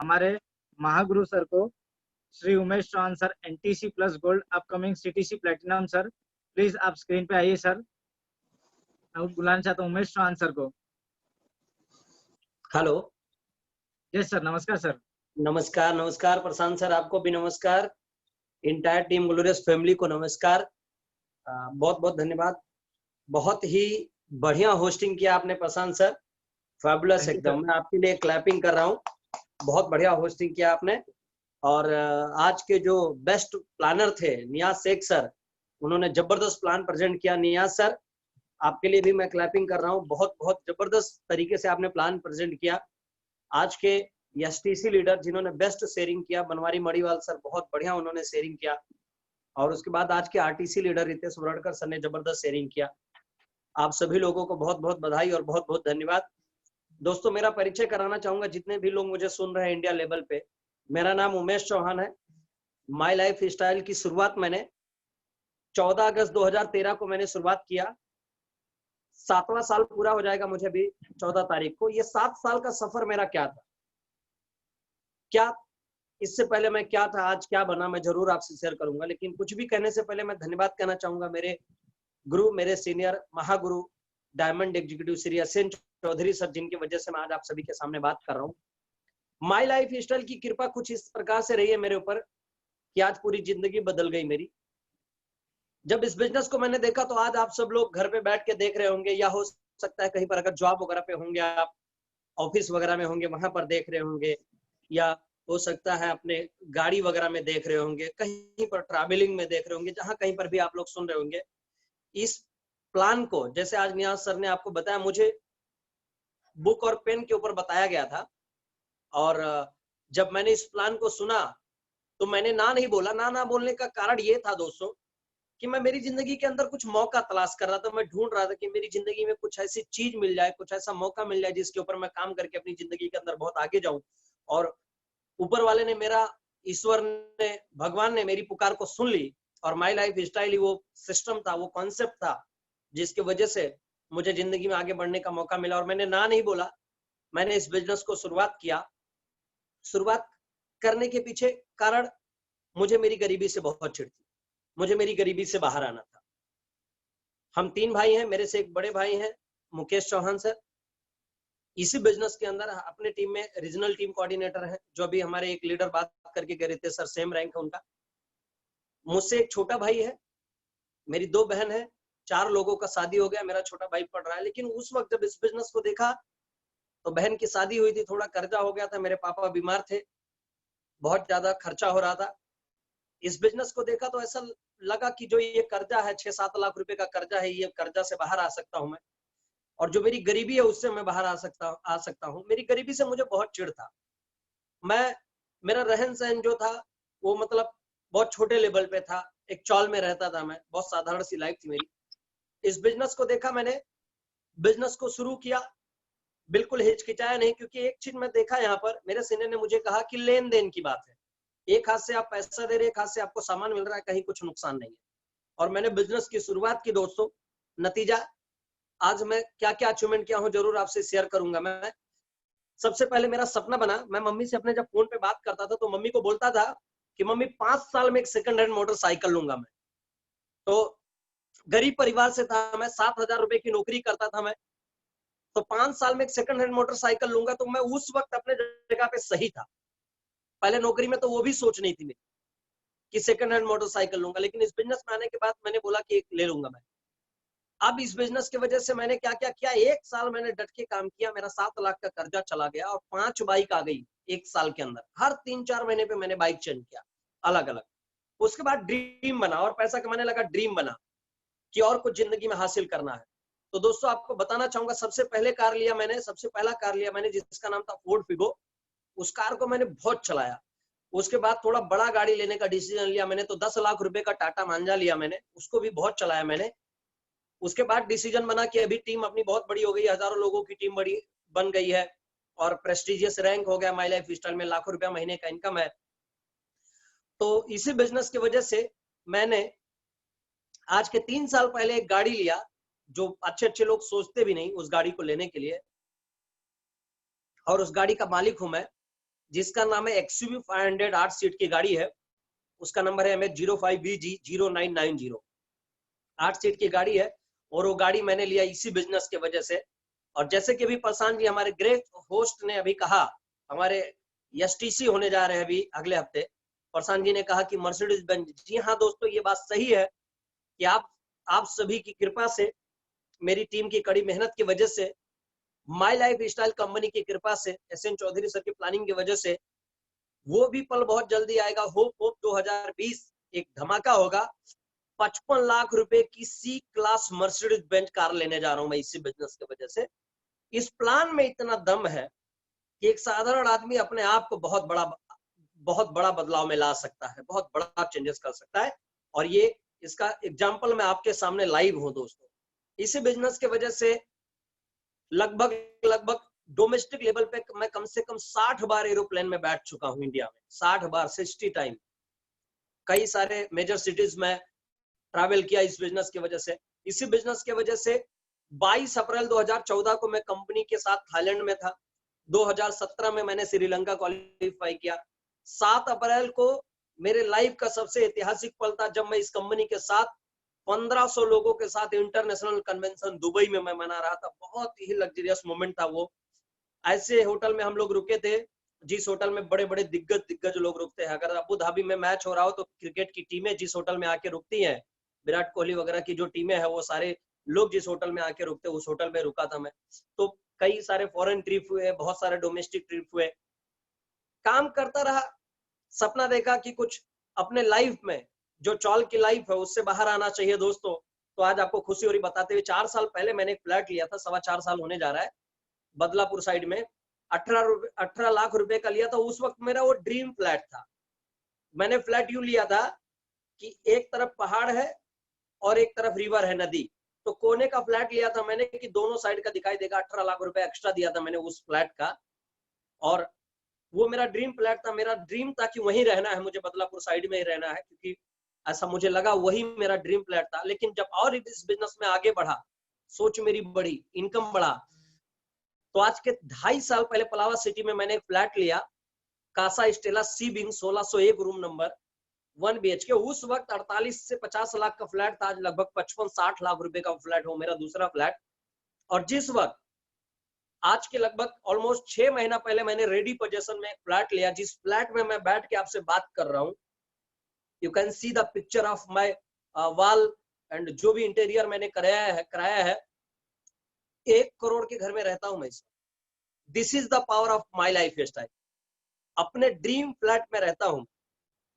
हमारे महागुरु सर को, Shri Umesh Chauhan sir, NTC plus gold, upcoming CTC platinum sir. Please आप स्क्रीन पे आइए सर। मैं बुलाना चाहता हूँ उमेश चौहान सर को। हेलो। यस सर, नमस्कार सर। नमस्कार नमस्कार प्रशांत सर, आपको भी नमस्कार। इंटायर टीम ग्लोरियस फैमिली को नमस्कार। बहुत बहुत धन्यवाद। बहुत ही बढ़िया होस्टिंग किया आपने Prashant sir, fabulous thank you sir. एकदम। मैं आपके लिए क्लैपिंग कर रहा हूँ। बहुत बढ़िया होस्टिंग किया आपने। और आज के जो बेस्ट प्लानर थे नियाज शेख सर, उन्होंने जबरदस्त प्लान प्रेजेंट किया। नियाज सर, आपके लिए भी मैं क्लैपिंग कर रहा हूँ। बहुत बहुत जबरदस्त तरीके से आपने प्लान प्रेजेंट किया। आज के एसटीसी लीडर जिन्होंने बेस्ट शेयरिंग किया, बनवारी मणिवाल सर, बहुत बढ़िया उन्होंने शेयरिंग किया। और उसके बाद आज के आरटीसी लीडर रितेश वरड़कर सर ने जबरदस्त शेयरिंग किया। आप सभी लोगों को बहुत बहुत बधाई और बहुत बहुत धन्यवाद। दोस्तों, मेरा परिचय कराना चाहूंगा जितने भी लोग मुझे सुन रहे हैं इंडिया लेवल पे। मेरा नाम उमेश चौहान है। माई लाइफ स्टाइल की शुरुआत मैंने 14 अगस्त 2013 को मैंने शुरुआत किया। 7वां साल पूरा हो जाएगा मुझे भी 14 तारीख को। ये 7 साल का सफर मेरा क्या था, क्या इससे पहले मैं क्या था, आज क्या बना, मैं जरूर आपसे शेयर करूंगा। लेकिन कुछ भी कहने से पहले मैं धन्यवाद कहना चाहूंगा मेरे गुरु, मेरे senior Mahaguru diamond executive Shri असेन चौधरी सर, जिनकी वजह से मैं आज आप सभी के सामने बात कर रहा हूँ। माई लाइफ स्टाइल की कृपा कुछ इस प्रकार से रही है मेरे ऊपर कि आज पूरी जिंदगी बदल गई मेरी। जब इस बिजनेस को मैंने देखा तो आज आप सब लोग घर पे बैठ के देख रहे होंगे, या हो सकता है कहीं पर अगर जॉब वगैरह पे होंगे, आप ऑफिस वगैरह में होंगे, वहां पर देख रहे होंगे, या हो सकता है अपने गाड़ी वगैरह में देख रहे होंगे, कहीं पर ट्रैवलिंग में देख रहे होंगे, जहां कहीं पर भी आप लोग सुन रहे होंगे। इस प्लान को जैसे आज नियाज सर ने आपको बताया, मुझे बुक और पेन के ऊपर बताया गया था। और जब मैंने इस प्लान को सुना तो मैंने ना नहीं बोला। ना बोलने का कारण ये था दोस्तों कि मैं मेरी जिंदगी के अंदर कुछ मौका तलाश कर रहा था। मैं ढूंढ रहा था कि मेरी जिंदगी में कुछ ऐसी चीज मिल जाए, कुछ ऐसा मौका मिल जाए जिसके ऊपर मैं काम करके अपनी जिंदगी के अंदर बहुत आगे जाऊं। और ऊपर वाले ने, मेरा ईश्वर ने, भगवान ने मेरी पुकार को सुन ली। और माई लाइफ स्टाइल ही वो सिस्टम था, वो कॉन्सेप्ट था जिसकी वजह से मुझे जिंदगी में आगे बढ़ने का मौका मिला। और मैंने ना नहीं बोला, मैंने इस बिजनेस को शुरुआत किया। शुरुआत करने के पीछे कारण, मुझे मेरी गरीबी से बहुत चिढ़ थी। मुझे मेरी गरीबी से बाहर आना था। हम 3 भाई हैं, मेरे से एक बड़े भाई हैं मुकेश चौहान सर। इसी बिजनेस के अंदर अपने टीम में रीजनल टीम कोऑर्डिनेटर हैं, जो अभी हमारे एक लीडर बात करके गए थे सर, सेम रैंक है उनका। मुझसे एक छोटा भाई है, मेरी 2 बहन है, 4 लोगों का शादी हो गया, मेरा छोटा भाई पढ़ रहा है। लेकिन उस वक्त जब इस बिजनेस को देखा तो बहन की शादी हुई थी, थोड़ा कर्जा हो गया था, मेरे पापा बीमार थे, बहुत ज्यादा खर्चा हो रहा था। इस बिजनेस को देखा तो ऐसा लगा कि जो ये कर्जा है, 6-7 लाख रुपए का कर्जा है, ये कर्जा से बाहर आ सकता हूं मैं। और जो मेरी गरीबी है उससे मैं बाहर आ सकता हूँ। मेरी गरीबी से मुझे बहुत चिढ़ था। मेरा रहन सहन जो था वो मतलब बहुत छोटे लेवल पे था, एक चौल में रहता था मैं, बहुत साधारण सी लाइफ थी मेरी। इस बिजनेस को देखा मैंने, बिजनेस को शुरू किया, बिल्कुल हिचकिचाया नहीं, क्योंकि एक चीज मैं देखा यहाँ पर, मेरे सीनियर ने मुझे कहा कि लेन देन की बात है, एक हाथ से आप पैसा दे रहे, एक हाथ से आपको सामान मिल रहा है, कहीं कुछ नुकसान नहीं है। और मैंने बिजनेस की शुरुआत की दोस्तों। नतीजा आज मैं क्या क्या अचीवमेंट किया हूं जरूर आपसे शेयर करूंगा। मैं सबसे पहले मेरा सपना बना, मैं मम्मी से अपने जब फोन पे बात करता था तो मम्मी को बोलता था कि मम्मी 5 साल में एक सेकंड हैंड मोटरसाइकिल लूंगा मैं। तो गरीब परिवार से था मैं, 7,000 रुपए की नौकरी करता था मैं, तो 5 साल में एक सेकंड हैंड मोटरसाइकिल लूंगा। तो मैं उस वक्त अपने जगह पे सही था। पहले नौकरी में तो वो भी सोच नहीं थी मेरी कि सेकंड हैंड मोटरसाइकिल लूंगा, लेकिन इस बिजनेस में आने के बाद मैंने बोला कि एक ले लूंगा मैं। अब इस बिजनेस की वजह से मैंने क्या क्या किया, 1 साल मैंने डट के काम किया, मेरा 7 लाख का कर्जा चला गया और 5 बाइक आ गई 1 साल के अंदर। हर 3-4 महीने पे मैंने बाइक चेंज किया अलग अलग। उसके बाद ड्रीम बना और पैसा कमाने लगा, ड्रीम बना कि और कुछ जिंदगी में हासिल करना है। तो दोस्तों आपको बताना चाहूंगा, सबसे पहले कार लिया मैंने, सबसे पहला कार लिया मैंने जिसका नाम था फोर्ड फिगो। उस कार को मैंने बहुत चलाया। उसके बाद थोड़ा बड़ा गाड़ी लेने का डिसीजन लिया मैंने, तो 10 लाख रुपए का टाटा मांझा लिया मैंने, उसको भी बहुत चलाया मैंने। उसके बाद डिसीजन बना कि अभी टीम अपनी बहुत बड़ी हो गई, हजारों लोगों की टीम बड़ी बन गई है और प्रेस्टिजियस रैंक हो गया, माई लाइफ स्टाइल में लाखों रुपया महीने का इनकम है। तो इसी बिजनेस की वजह से मैंने आज के 3 साल पहले एक गाड़ी लिया, जो अच्छे अच्छे लोग सोचते भी नहीं उस गाड़ी को लेने के लिए, और उस गाड़ी का मालिक हूं मैं। जिसका नाम है XUV 500, 8 सीट की गाड़ी है। उसका नंबर है MH05BG0990। 8 सीट की गाड़ी है और वो गाड़ी मैंने लिया इसी बिजनेस के वजह से। और जैसे कि अभी प्रशांत जी हमारे ग्रेट होस्ट ने अभी कहा, हमारे STC होने जा रहे हैं अभी अगले हफ्ते। प्रशांत जी ने कहा कि मर्सिडीज बेंज, जी हाँ दोस्तों, ये बात सही है कि आप सभी की कृपा से, मेरी टीम की कड़ी मेहनत की वजह से, माई लाइफ स्टाइल कंपनी की कृपा से, SN चौधरी सर की प्लानिंग की वजह से वो भी पल बहुत जल्दी आएगा। होप 2020 एक धमाका होगा। 55 लाख रुपए की C class Mercedes Benz car लेने जा रहा हूं मैं इसी बिजनेस की वजह से। इस प्लान में इतना दम है कि एक साधारण आदमी अपने आप को बहुत बड़ा बदलाव में ला सकता है, बहुत बड़ा चेंजेस कर सकता है। और ये इसका एग्जाम्पल मैं आपके सामने लाइव हूं दोस्तों। इसी बिजनेस के वजह से लगभग डोमेस्टिक लेवल पे मैं कम से कम 60 बार एरोप्लेन में बैठ चुका हूं इंडिया में, 60 बार, 60 टाइम। कई सारे मेजर सिटीज में ट्रैवल किया इस बिजनेस की वजह से। इसी बिजनेस की वजह से 22 अप्रैल 2014 को मैं कंपनी के साथ थाईलैंड में था। 2017 में मैंने श्रीलंका क्वालिफाई किया। 7 अप्रैल को मेरे लाइफ का सबसे ऐतिहासिक पल था जब मैं इस कंपनी के साथ 1500 लोगों के साथ इंटरनेशनल कन्वेंशन दुबई में मैं मना रहा था। बहुत ही लग्जरियस मोमेंट था वो। ऐसे होटल में हम लोग रुके थे जिस होटल में बड़े बड़े दिग्गज लोग रुकते हैं। अगर अबू धाबी में मैच हो रहा हो तो क्रिकेट की टीमें जिस होटल में आके रुकती हैं, विराट कोहली वगैरह की जो टीमें हैं, वो सारे लोग जिस होटल में आके रुकते, उस होटल में रुका था मैं। तो कई सारे फॉरेन ट्रिप हुए, बहुत सारे डोमेस्टिक ट्रिप हुए। काम करता रहा, सपना देखा कि कुछ अपने लाइफ में, जो चौल की लाइफ है उससे बाहर आना चाहिए दोस्तों। तो आज आपको खुशी हो रही बताते हुए, 4 साल पहले मैंने एक फ्लैट लिया था, 4.25 साल होने जा रहा है, बदलापुर साइड में। 18 लाख रुपए का लिया था। उस वक्त मेरा वो ड्रीम फ्लैट था। मैंने फ्लैट यूं लिया था कि एक तरफ पहाड़ है और एक तरफ रिवर है, नदी। तो कोने का फ्लैट लिया था मैंने कि दोनों साइड का दिखाई देगा। 18 लाख रुपए एक्स्ट्रा दिया था मैंने उस फ्लैट का। और वो मेरा ड्रीम फ्लैट था। मेरा ड्रीम था कि वहीं रहना है, मुझे बदलापुर साइड में ही रहना है, क्योंकि ऐसा मुझे लगा वही मेरा ड्रीम फ्लैट था। लेकिन जब और इस बिजनेस में आगे बढ़ा, सोच मेरी बढ़ी, इनकम बढ़ा, तो आज के 2.5 साल पहले पलावा सिटी में मैंने एक फ्लैट लिया, कासा स्टेला सी विंग, 1601 रूम नंबर, 1 BHK। उस वक्त 48 से 50 लाख का फ्लैट था। आज लगभग 55-60 लाख रुपए का फ्लैट हो, मेरा दूसरा फ्लैट। और जिस वक्त आज के लगभग ऑलमोस्ट 6 महीना पहले मैंने रेडी पोजीशन में एक फ्लैट लिया, जिस फ्लैट में मैं बैठ के आपसे बात कर रहा हूँ। You can see the picture of my wall and जो भी इंटीरियर मैंने कराया है। 1 करोड़ के घर में रहता हूं मैं। This is the power of my life style. अपने ड्रीम फ्लैट में रहता हूं,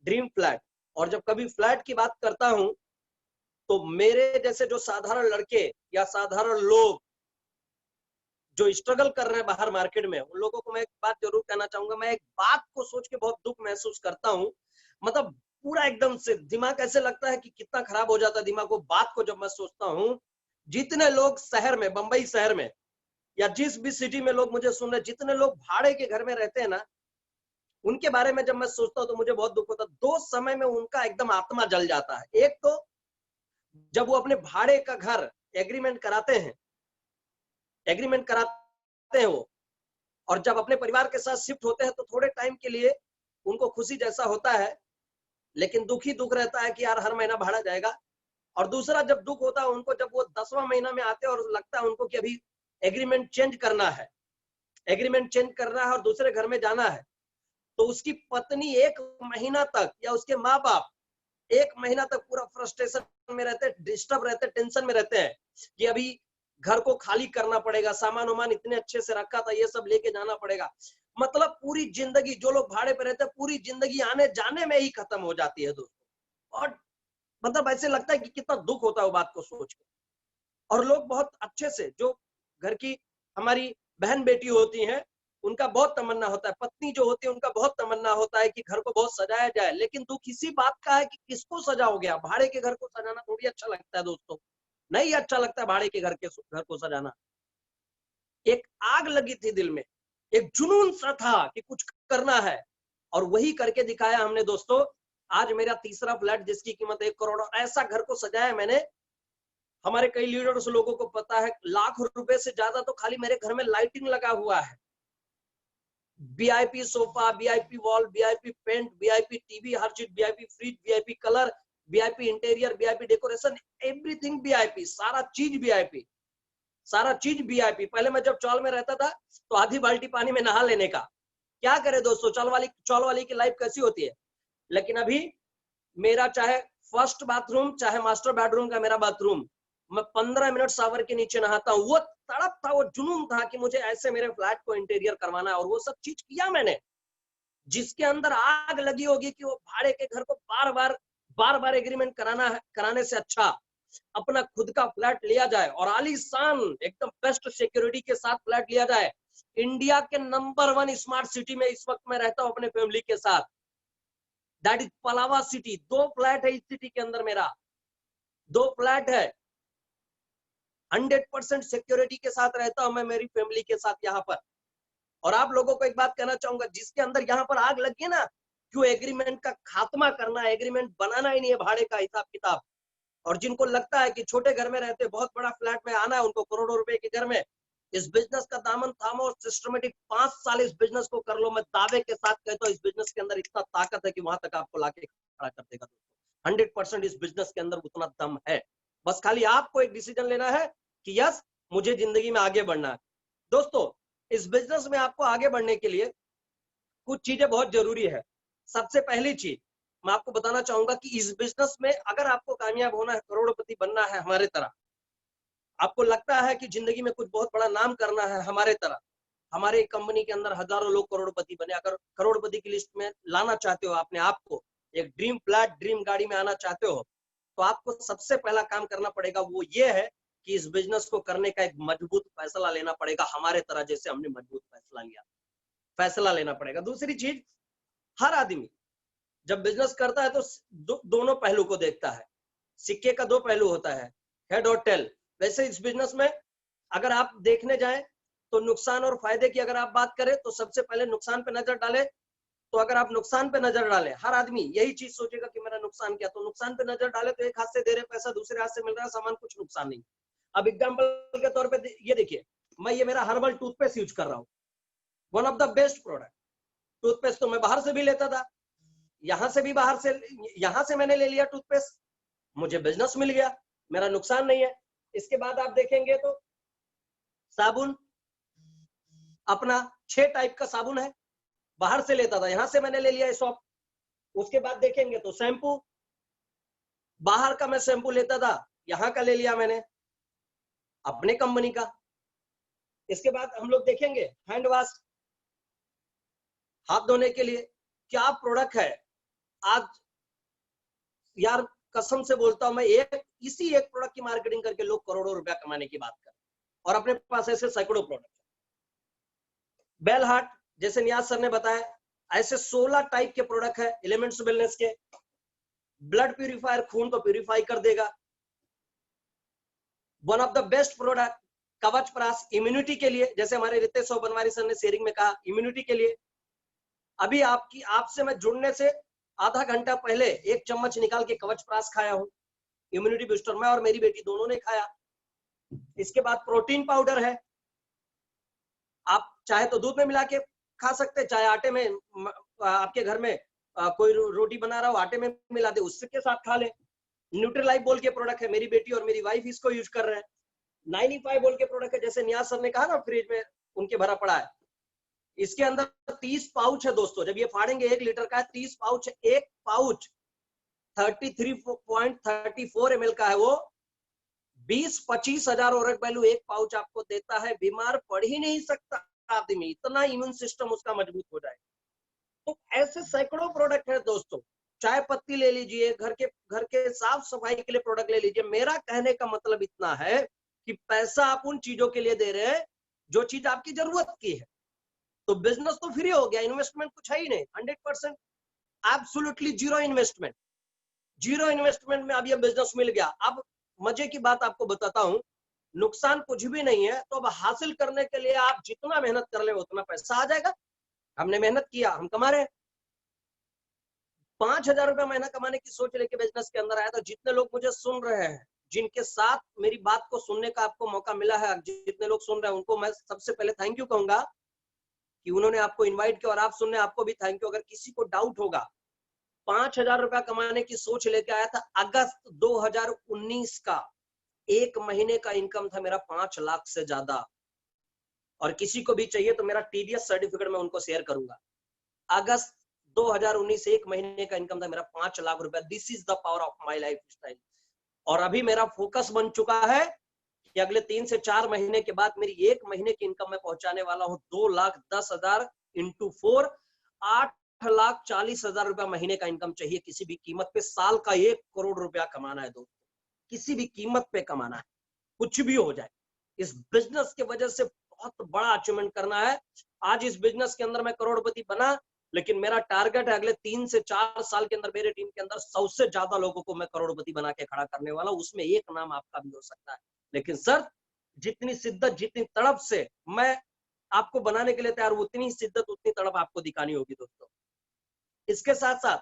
ड्रीम फ्लैट। और जब कभी फ्लैट की बात करता हूं तो मेरे जैसे जो साधारण लड़के या साधारण लोग जो स्ट्रगल कर रहे हैं बाहर मार्केट में, उन लोगों को मैं एक बात जरूर कहना चाहूंगा। मैं एक बात को सोच के बहुत दुख महसूस करता हूं। मतलब पूरा एकदम से दिमाग ऐसे लगता है कि कितना खराब हो जाता है दिमाग को, बात को जब मैं सोचता हूं। जितने लोग शहर में, बंबई शहर में या जिस भी सिटी में लोग मुझे सुन रहे, जितने लोग भाड़े के घर में रहते हैं ना, उनके बारे में जब मैं सोचता हूं तो मुझे बहुत दुख होता है। 2 समय में उनका एकदम आत्मा जल जाता है। एक तो जब वो अपने भाड़े का घर एग्रीमेंट कराते हैं वो, और जब अपने परिवार के साथ शिफ्ट होते हैं तो थोड़े टाइम के लिए उनको खुशी जैसा होता है, लेकिन दुख ही दुख रहता है कि यार हर महीना भाड़ा जाएगा। और दूसरा जब दुख होता है उनको, जब वो 10वां महीना में आते हैं और लगता है उनको कि अभी एग्रीमेंट चेंज करना है और दूसरे घर में जाना है, तो उसकी पत्नी 1 महीना तक या उसके माँ बाप 1 महीना तक पूरा फ्रस्ट्रेशन में रहते हैं, डिस्टर्ब रहते हैं, टेंशन में रहते हैं कि अभी घर को खाली करना पड़ेगा, सामान वामान इतने अच्छे से रखा था, ये सब लेके जाना पड़ेगा। मतलब पूरी जिंदगी, जो लोग भाड़े पे रहते हैं, पूरी जिंदगी आने जाने में ही खत्म हो जाती है दोस्तों। और मतलब ऐसे लगता है कि कितना दुख होता है वो बात को सोच के। और लोग बहुत अच्छे से, जो घर की हमारी बहन बेटी होती हैं, उनका बहुत तमन्ना होता है, पत्नी जो होती है उनका बहुत तमन्ना होता है कि घर को बहुत सजाया जाए। लेकिन दुख इसी बात का है कि किसको सजाओ गया। भाड़े के घर को सजाना थोड़ी अच्छा लगता है दोस्तों, नहीं अच्छा लगता है भाड़े के घर को सजाना। एक आग लगी थी दिल में, एक जुनून सा था कि कुछ करना है, और वही करके दिखाया हमने दोस्तों। आज मेरा तीसरा फ्लैट जिसकी कीमत 1 करोड़, और ऐसा घर को सजाया मैंने। हमारे कई लीडर्स लोगों को पता है, लाख रुपए से ज्यादा तो खाली मेरे घर में लाइटिंग लगा हुआ है। VIP sofa, VIP wall, VIP paint, VIP TV, हर चीज VIP, fridge VIP, colour VIP, interior VIP, decoration everything VIP, सारा चीज वीआईपी, सारा चीज वीआईपी। पहले मैं जब चौल में रहता था तो आधी बाल्टी पानी में नहा लेने का, क्या करे दोस्तों, चौल वाली की लाइफ कैसी होती है। लेकिन अभी मेरा चाहे फर्स्ट बाथरूम चाहे मास्टर बेडरूम का मेरा बाथरूम, मैं 15 मिनट शावर के नीचे नहाता हूँ। वो तड़प था, वो जुनून था कि मुझे ऐसे मेरे फ्लैट को इंटीरियर करवाना है, और वो सब चीज किया मैंने। जिसके अंदर आग लगी होगी कि वो भाड़े के घर को बार बार एग्रीमेंट कराने से अच्छा अपना खुद का फ्लैट लिया जाए, और आलीशान एकदम बेस्ट सिक्योरिटी के साथ फ्लैट लिया जाए। इंडिया के नंबर 1 स्मार्ट सिटी में इस वक्त मैं रहता हूं अपने फैमिली के साथ, that is Pallava city. 2 flat है इस सिटी के अंदर, मेरा 2 फ्लैट है। 100% सिक्योरिटी के साथ रहता हूं मैं मेरी फैमिली के साथ यहाँ पर। और आप लोगों को एक बात कहना चाहूंगा, जिसके अंदर यहाँ पर आग लगी है ना, क्यों एग्रीमेंट का खात्मा करना है, एग्रीमेंट बनाना ही नहीं है, भाड़े का हिसाब किताब। और जिनको लगता है कि छोटे घर में रहते बहुत बड़ा फ्लैट में आना है उनको, करोड़ों रुपए के घर में, इस बिजनेस का दामन थामो और सिस्टमेटिक 5 साल इस बिजनेस को कर लो। मैं दावे के साथ कहता हूँ इस बिजनेस के अंदर इतना ताकत है कि वहां तक आपको लाके खड़ा कर देगा। 100% इस बिजनेस के अंदर उतना दम है। बस खाली आपको एक डिसीजन लेना है कि यस, मुझे जिंदगी में आगे बढ़ना है। दोस्तों, इस बिजनेस में आपको आगे बढ़ने के लिए कुछ चीजें बहुत जरूरी है। सबसे पहली चीज मैं आपको बताना चाहूंगा कि इस बिजनेस में अगर आपको कामयाब होना है, करोड़पति बनना है हमारे तरह, आपको लगता है कि जिंदगी में कुछ बहुत बड़ा नाम करना है हमारे तरह, हमारे कंपनी के अंदर हजारों लोग करोड़पति बने, अगर करोड़पति की लिस्ट में लाना चाहते हो अपने आप को, एक ड्रीम फ्लैट ड्रीम गाड़ी में आना चाहते हो, तो आपको सबसे पहला काम करना पड़ेगा वो ये है कि इस बिजनेस को करने का एक मजबूत फैसला लेना पड़ेगा, हमारे तरह जैसे हमने मजबूत फैसला लेना पड़ेगा। दूसरी चीज, हर आदमी जब बिजनेस करता है तो दोनों पहलू को देखता है। सिक्के का 2 पहलू होता है, हेड और टेल। वैसे इस बिजनेस में अगर आप देखने जाएं तो नुकसान और फायदे की अगर आप बात करें तो सबसे पहले नुकसान पे नजर डालें। तो अगर आप नुकसान पे नजर डालें, हर आदमी यही चीज सोचेगा कि मेरा नुकसान क्या, तो नुकसान पे नजर डाले तो एक हाथ से दे रहे पैसा, दूसरे हाथ से मिल रहा सामान, कुछ नुकसान नहीं। अब एग्जाम्पल के तौर पर ये देखिए, मैं ये मेरा हर्बल टूथपेस्ट यूज कर रहा हूँ, one of the best product. Toothpaste तो मैं बाहर से भी लेता था, यहां से मैंने ले लिया टूथपेस्ट, मुझे बिजनेस मिल गया, मेरा नुकसान नहीं है। इसके बाद आप देखेंगे तो साबुन, अपना 6 टाइप का साबुन है, बाहर से लेता था, यहां से मैंने ले लिया शॉप। उसके बाद देखेंगे तो शैम्पू, बाहर का मैं शैम्पू लेता था, यहां का ले लिया मैंने अपने कंपनी का। इसके बाद हम लोग देखेंगे हैंड वॉश, हाथ धोने के लिए क्या प्रोडक्ट है। आज यार कसम से बोलता हूं मैं, इसी एक प्रोडक्ट की मार्केटिंग करके लोग करोड़ों रुपया कमाने की बात कर, और अपने पास ऐसे सैकड़ों प्रोडक्ट। बेल हार्ट, जैसे नियाज सर ने बताया, ऐसे 16 टाइप के प्रोडक्ट है एलिमेंट्स वेलनेस के। ब्लड प्यूरिफायर, खून को प्यूरिफाई कर देगा। One of the best product कवच प्रास, इम्यूनिटी के लिए, जैसे हमारे रितेश बनवारी सर ने शेयरिंग में कहा, इम्यूनिटी के लिए। अभी आपसे मैं जुड़ने से आधा घंटा पहले 1 चम्मच निकाल के कवच प्रास खाया हूं, इम्यूनिटी बूस्टर, मैं और मेरी बेटी दोनों ने खाया। इसके बाद प्रोटीन पाउडर है, आप चाहे तो दूध में मिला के खा सकते हैं, चाहे आटे में, आपके घर में कोई रोटी बना रहा हो आटे में मिला दे उसके के साथ खा ले। न्यूट्रीलाइफ बोल के प्रोडक्ट है, मेरी बेटी और मेरी वाइफ इसको यूज कर रहे हैं। 95 बोल के प्रोडक्ट है, जैसे नियाज सर ने कहा ना फ्रिज में उनके भरा पड़ा है, इसके अंदर 30 पाउच है दोस्तों। जब ये फाड़ेंगे 1 लीटर का है, 30 पाउच है। एक पाउच 33.34 ml का है, वो 20-25 हजार औरत वैल्यू एक पाउच आपको देता है। बीमार पड़ ही नहीं सकता आदमी, इतना इम्यून सिस्टम उसका मजबूत हो जाए। तो ऐसे सैकड़ों प्रोडक्ट है दोस्तों। चाय पत्ती ले लीजिए, घर के साफ सफाई के लिए प्रोडक्ट ले लीजिए। मेरा कहने का मतलब इतना है कि पैसा आप उन चीजों के लिए दे रहे हैं जो चीज आपकी जरूरत की है। तो बिजनेस तो फ्री हो गया, इन्वेस्टमेंट कुछ है ही नहीं, 100% absolutely zero investment. Zero investment में अब ये बिजनेस मिल गया। अब मजे की बात आपको बताता हूं, नुकसान कुछ भी नहीं है। तो अब हासिल करने के लिए आप जितना मेहनत कर ले उतना पैसा आ जाएगा। हमने मेहनत किया, हम कमा रहे हैं। 5,000 रुपया महीना कमाने की सोच लेके बिजनेस के अंदर आया। तो जितने लोग मुझे सुन रहे हैं, जिनके साथ मेरी बात को सुनने का आपको मौका मिला है, जितने लोग सुन रहे हैं उनको मैं सबसे पहले थैंक यू कहूंगा कि उन्होंने आपको इनवाइट किया और आप सुनने, आपको भी थैंक यू। अगर किसी को डाउट होगा, 5,000 रुपया कमाने की सोच लेके आया था। अगस्त 2019 का 1 महीने का इनकम था मेरा 5 लाख से ज्यादा। और किसी को भी चाहिए तो मेरा टीडीएस सर्टिफिकेट मैं उनको शेयर करूंगा। अगस्त 2019 1 महीने का इनकम था मेरा 5 लाख रुपया। This is the power of my life style. और अभी मेरा फोकस बन चुका है कि अगले 3 से 4 महीने के बाद मेरी 1 महीने की इनकम में पहुंचाने वाला हूं 2,10,000 इंटू 4, 8,40,000 रुपया महीने का इनकम चाहिए किसी भी कीमत पे। साल का 1 करोड़ रुपया कमाना है दोस्तों, किसी भी कीमत पे कमाना है, कुछ भी हो जाए। इस बिजनेस की वजह से बहुत बड़ा अचीवमेंट करना है। आज इस बिजनेस के अंदर मैं करोड़पति बना, लेकिन मेरा टारगेट है अगले 3 से 4 साल के अंदर मेरे टीम के अंदर 100 से ज्यादा लोगों को मैं करोड़पति बना के खड़ा करने वाला हूं। उसमें एक नाम आपका भी हो सकता है। लेकिन सर, जितनी शिद्दत, जितनी तड़प से मैं आपको बनाने के लिए तैयार हूं, उतनी शिद्दत, उतनी तड़प आपको दिखानी होगी दोस्तों। इसके साथ साथ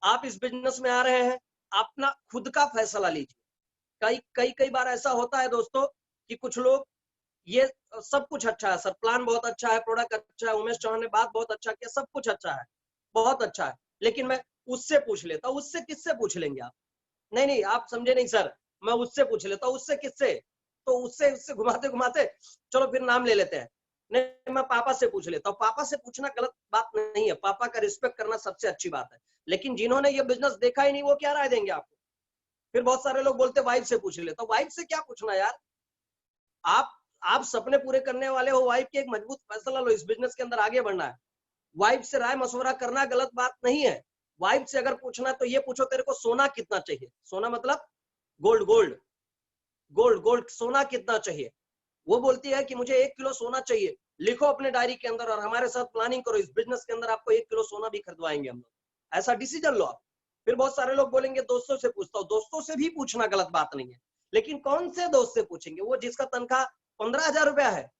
आप इस बिजनेस में आ रहे हैं, अपना खुद का फैसला लीजिए। कई बार ऐसा होता है दोस्तों कि कुछ लोग, ये सब कुछ अच्छा है सर, प्लान बहुत अच्छा है, प्रोडक्ट अच्छा है, उमेश चौहान ने बात बहुत अच्छा किया, सब कुछ अच्छा है, बहुत अच्छा है, लेकिन मैं उससे पूछ लेता हूँ। उससे किससे पूछ लेंगे आप? नहीं नहीं, आप समझे नहीं सर, मैं उससे पूछ लेता हूँ। उससे किससे? तो उससे घुमाते घुमाते चलो फिर नाम ले लेते हैं। नहीं, मैं पापा से पूछ लेता हूँ। पापा से पूछना गलत बात नहीं है, पापा का रिस्पेक्ट करना सबसे अच्छी बात है, लेकिन जिन्होंने ये बिजनेस देखा ही नहीं, वो क्या राय देंगे आपको? फिर बहुत सारे लोग बोलते वाइफ से पूछ लेता हूँ। वाइफ से क्या पूछना यार? आप सपने पूरे करने वाले हो, वाइफ के एक मजबूत फैसला लो, इस बिजनेस के अंदर आगे बढ़ना है। वाइफ से राय मशवरा करना गलत बात नहीं है। वाइफ से अगर पूछना तो ये पूछो, तेरे को सोना कितना चाहिए? सोना मतलब गोल्ड, गोल्ड, गोल्ड, गोल्ड, सोना कितना चाहिए? वो बोलती है कि मुझे 1 किलो सोना चाहिए। लिखो अपने डायरी के अंदर और हमारे साथ प्लानिंग करो, इस बिजनेस के अंदर आपको 1 किलो सोना भी खरीदवाएंगे हम लोग। ऐसा डिसीजन लो आप। फिर बहुत सारे लोग बोलेंगे दोस्तों से पूछता हूँ। दोस्तों से भी पूछना गलत बात नहीं है, लेकिन कौन से दोस्त से पूछेंगे? वो जिसका तनख्वाह 15,000 रुपया है।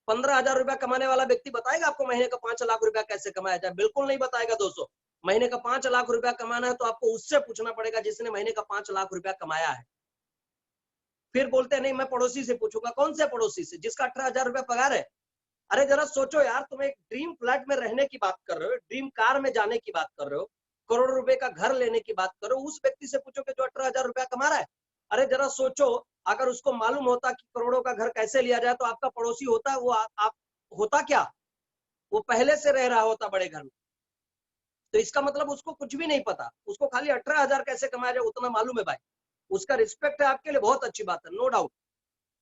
15,000 रुपया कमाने वाला व्यक्ति बताएगा आपको महीने का 5 लाख रुपया कैसे कमाया जाए? बिल्कुल नहीं बताएगा दोस्तों। महीने का 5 लाख रुपया कमाना है तो आपको उससे पूछना पड़ेगा जिसने महीने का 5 लाख रुपया कमाया है। फिर बोलते हैं नहीं, मैं पड़ोसी से पूछूंगा। कौन से पड़ोसी से? जिसका 18,000 रुपया पगार है। अरे जरा सोचो यार, तुम एक ड्रीम फ्लैट में रहने की बात कर रहे हो, ड्रीम कार में जाने की बात कर रहे हो, करोड़ रुपए का घर लेने की बात कर रहे हो, उस व्यक्ति से पूछो कि जो 18,000 रुपया कमा रहा है। अरे जरा सोचो, अगर उसको मालूम होता कि करोड़ों का घर कैसे लिया जाए तो आपका पड़ोसी होता है, वो आप होता क्या? वो पहले से रह रहा होता बड़े घर में। तो इसका मतलब उसको कुछ भी नहीं पता, उसको खाली 18,000 कैसे कमाया जाए उतना मालूम है भाई। उसका रिस्पेक्ट है आपके लिए, बहुत अच्छी बात है, नो डाउट,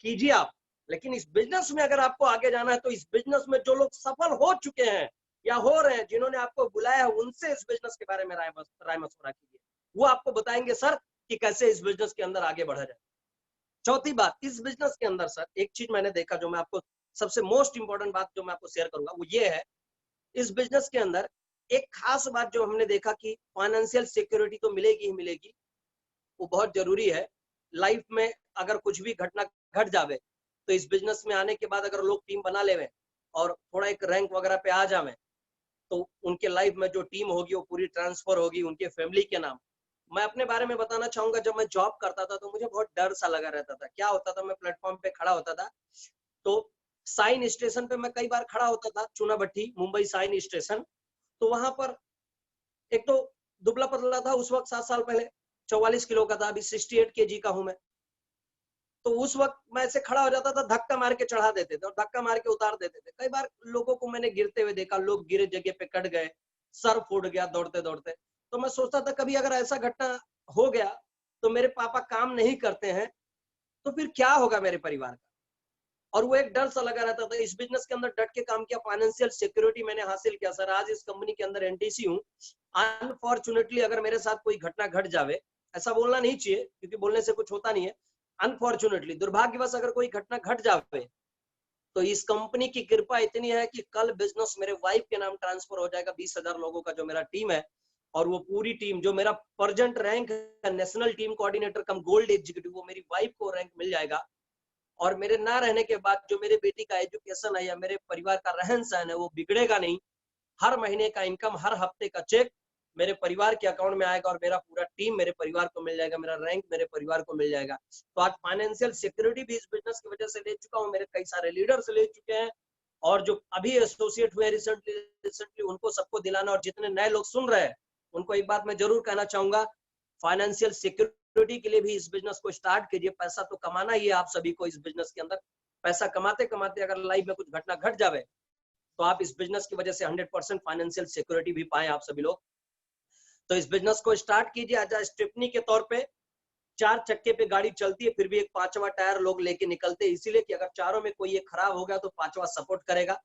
कीजिए आप। लेकिन इस बिजनेस में अगर आपको आगे जाना है तो इस बिजनेस में जो लोग सफल हो चुके हैं या हो रहे हैं, जिन्होंने आपको बुलाया है, उनसे इस बिजनेस के बारे में राय मशवरा कीजिए। वो आपको बताएंगे सर कि कैसे इस बिजनेस के अंदर आगे बढ़ा जाए। चौथी बात, इस बिजनेस के अंदर सर एक चीज मैंने देखा, जो मैं आपको सबसे मोस्ट इंपॉर्टेंट बात जो मैं आपको शेयर करूंगा वो ये है, इस बिजनेस के अंदर एक खास बात जो हमने देखा कि फाइनेंशियल सिक्योरिटी तो मिलेगी ही मिलेगी, वो बहुत जरूरी है लाइफ में। अगर कुछ भी घटना घट जावे तो इस बिजनेस में आने के बाद अगर लोग टीम बना लेवे और थोड़ा एक रैंक वगैरह पे आ जावे तो उनके लाइफ में जो टीम होगी वो पूरी ट्रांसफर होगी उनके फैमिली के नाम। मैं अपने बारे में बताना चाहूंगा, जब मैं जॉब करता था तो मुझे बहुत डर सा लगा रहता था। क्या होता था, मैं प्लेटफॉर्म पे खड़ा होता था तो साइन स्टेशन पे मैं कई बार खड़ा होता था, चुना भट्टी मुंबई साइन स्टेशन। तो वहां पर एक तो दुबला पतला था उस वक्त, 7 साल पहले 44 किलो का था, अभी 68 केजी का हूं मैं। तो उस वक्त मैं ऐसे खड़ा हो जाता था, धक्का मार के चढ़ा देते थे और धक्का मार के उतार देते थे। कई बार लोगों को मैंने गिरते हुए देखा, लोग गिरे जगह पे कट गए, सर फूट गया दौड़ते दौड़ते। तो मैं सोचता था कभी अगर ऐसा घटना हो गया तो मेरे पापा काम नहीं करते हैं तो फिर क्या होगा मेरे परिवार का? और वो एक डर सा लगा रहता था। इस बिजनेस के अंदर डट के काम किया, फाइनेंशियल सिक्योरिटी मैंने हासिल किया सर। आज इस कंपनी के अंदर एनटीसी हूँ। अनफॉर्चुनेटली अगर मेरे साथ कोई घटना घट जावे, ऐसा बोलना नहीं चाहिए क्योंकि बोलने से कुछ होता नहीं है, अनफॉर्चुनेटली दुर्भाग्यवश अगर कोई घटना घट जावे तो इस कंपनी की कृपा इतनी है कि कल बिजनेस मेरे वाइफ के नाम ट्रांसफर हो जाएगा। 20,000 लोगों का जो मेरा टीम है, और वो पूरी टीम जो मेरा प्रेजेंट रैंक है नेशनल टीम कोऑर्डिनेटर कम गोल्ड एग्जीक्यूटिव, वो मेरी वाइफ को रैंक मिल जाएगा। और मेरे ना रहने के बाद जो मेरे बेटी का एजुकेशन है या मेरे परिवार का रहन सहन है वो बिगड़ेगा नहीं। हर महीने का इनकम, हर हफ्ते का चेक मेरे परिवार के अकाउंट में आएगा और मेरा पूरा टीम मेरे परिवार को मिल जाएगा, मेरा रैंक मेरे परिवार को मिल जाएगा। तो आज फाइनेंशियल सिक्योरिटी भी इस बिजनेस की वजह से ले चुका हूँ, मेरे कई सारे लीडर्स ले चुके हैं और जो अभी एसोसिएट हुए रिसेंटली उनको सबको दिलाना, और जितने नए लोग सुन रहे हैं उनको एक बात मैं जरूर कहना चाहूंगा, फाइनेंशियल सिक्योरिटी के लिए भी इस बिजनेस को स्टार्ट कीजिए। पैसा तो कमाना ही है आप सभी को इस बिजनेस के अंदर। पैसा कमाते कमाते अगर लाइफ में कुछ घटना घट जावे तो आप इस बिजनेस की वजह से 100% फाइनेंशियल सिक्योरिटी भी पाए आप सभी लोग। तो इस बिजनेस को स्टार्ट कीजिए एज अ स्टेपनी के तौर पे। 4 चक्के पे गाड़ी चलती है, फिर भी एक 5वां टायर लोग लेके निकलते हैं, इसीलिए कि अगर चारों में कोई एक खराब हो गया तो 5वां सपोर्ट करेगा।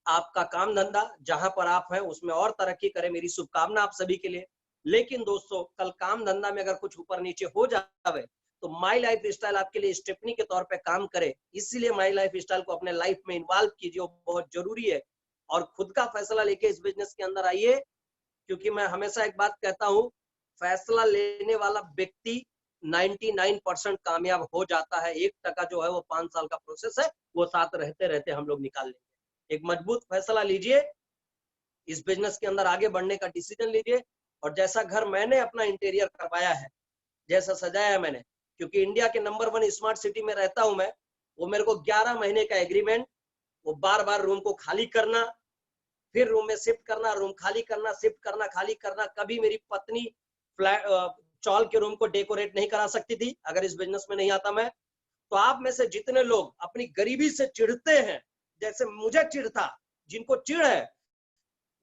आपका काम धंधा जहां पर आप हैं उसमें और तरक्की करे, मेरी शुभकामना आप सभी के लिए। लेकिन दोस्तों कल काम धंधा में अगर कुछ ऊपर नीचे हो जावे तो माई लाइफ स्टाइल आपके लिए स्टेपनी के तौर पे काम करे। इसीलिए माई लाइफ स्टाइल को अपने लाइफ में इन्वॉल्व कीजिए, वो बहुत जरूरी है। और खुद का फैसला लेके इस बिजनेस के अंदर आइए, क्योंकि मैं हमेशा एक बात कहता हूँ, फैसला लेने वाला व्यक्ति 99% कामयाब हो जाता है। 1% जो है वो 5 साल का प्रोसेस है, वो साथ रहते रहते हम लोग निकाल लेंगे। एक मजबूत फैसला लीजिए, इस बिजनेस के अंदर आगे बढ़ने का डिसीजन लीजिए। और जैसा घर मैंने अपना इंटीरियर करवाया है, जैसा सजाया है मैंने, क्योंकि इंडिया के नंबर 1 स्मार्ट सिटी में रहता हूं मैं, वो मेरे को 11 महीने का एग्रीमेंट, वो बार बार रूम को खाली करना, फिर रूम में शिफ्ट करना, रूम खाली करना, शिफ्ट करना, खाली करना। कभी मेरी पत्नी फ्लैट चौल के रूम को डेकोरेट नहीं करा सकती थी अगर इस बिजनेस में नहीं आता मैं। तो आप में से जितने लोग अपनी गरीबी से चिढ़ते हैं, जैसे मुझे चिढ़ था, जिनको चिढ़ है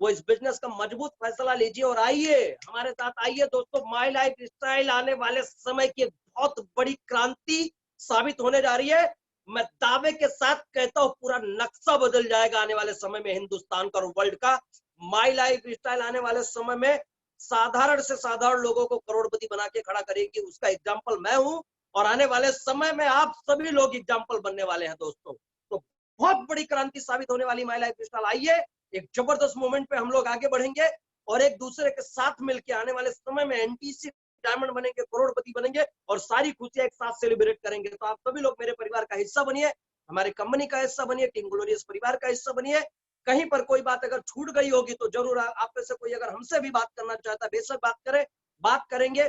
वो इस बिजनेस का मजबूत फैसला लीजिए और आइए हमारे साथ। आइए दोस्तों, माई लाइफ स्टाइल आने वाले समय की एक बहुत बड़ी क्रांति साबित होने जा रही है। मैं दावे के साथ कहता हूँ पूरा नक्शा बदल जाएगा आने वाले समय में हिंदुस्तान का और वर्ल्ड का। माई लाइफ स्टाइल आने वाले समय में साधारण से साधारण लोगों को करोड़पति बना के खड़ा करेगी, उसका एग्जाम्पल मैं हूं। और आने वाले समय में आप सभी लोग एग्जाम्पल बनने वाले हैं दोस्तों। तो बहुत बड़ी क्रांति साबित होने वाली माई लाइफ स्टाइल। आइए, एक जबरदस्त मोमेंट पे हम लोग आगे बढ़ेंगे और एक दूसरे के साथ मिलकर आने वाले समय में एनटीसी डायमंड बनेंगे, करोड़पति बनेंगे और सारी खुशियां एक साथ सेलिब्रेट करेंगे। तो आप सभी लोग मेरे परिवार का हिस्सा बनिए, हमारे कंपनी का हिस्सा बनिए, टीम ग्लोरियस परिवार का हिस्सा बनिए। कहीं पर कोई बात अगर छूट गई होगी तो जरूर आप में से कोई अगर हमसे भी बात करना चाहता है, बेशक बात करें, बात करेंगे।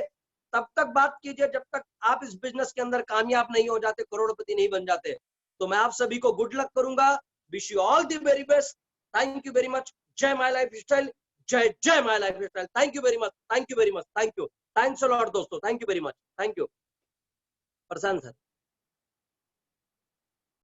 तब तक बात कीजिए जब तक आप इस बिजनेस के अंदर कामयाब नहीं हो जाते, करोड़पति नहीं बन जाते। तो मैं आप सभी को गुड लक करूंगा। Wish you all the very best. Thank you very much. जय माई लाइफ स्टाइल, जय जय my lifestyle. Thank you very much, thank you very much, thank you, thanks a lot दोस्तों, thank you very much, thank you. Prashant sir.